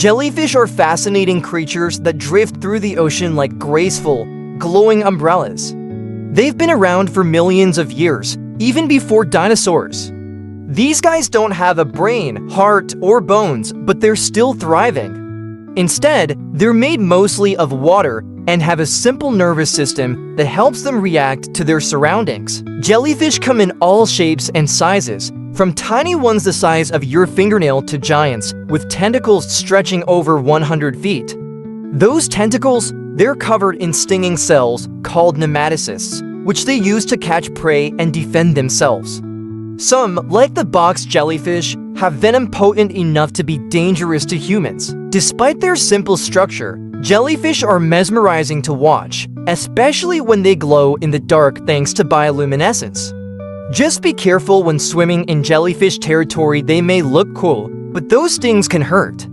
Jellyfish are fascinating creatures that drift through the ocean like graceful, glowing umbrellas. They've been around for millions of years, even before dinosaurs. These guys don't have a brain, heart, or bones, but they're still thriving. Instead, they're made mostly of water and have a simple nervous system that helps them react to their surroundings. Jellyfish come in all shapes and sizes, from tiny ones the size of your fingernail to giants with tentacles stretching over 100 feet. Those tentacles, they're covered in stinging cells called nematocysts, which they use to catch prey and defend themselves. Some, like the box jellyfish, have venom potent enough to be dangerous to humans. Despite their simple structure, jellyfish are mesmerizing to watch, especially when they glow in the dark thanks to bioluminescence. Just be careful when swimming in jellyfish territory. They may look cool, but those stings can hurt.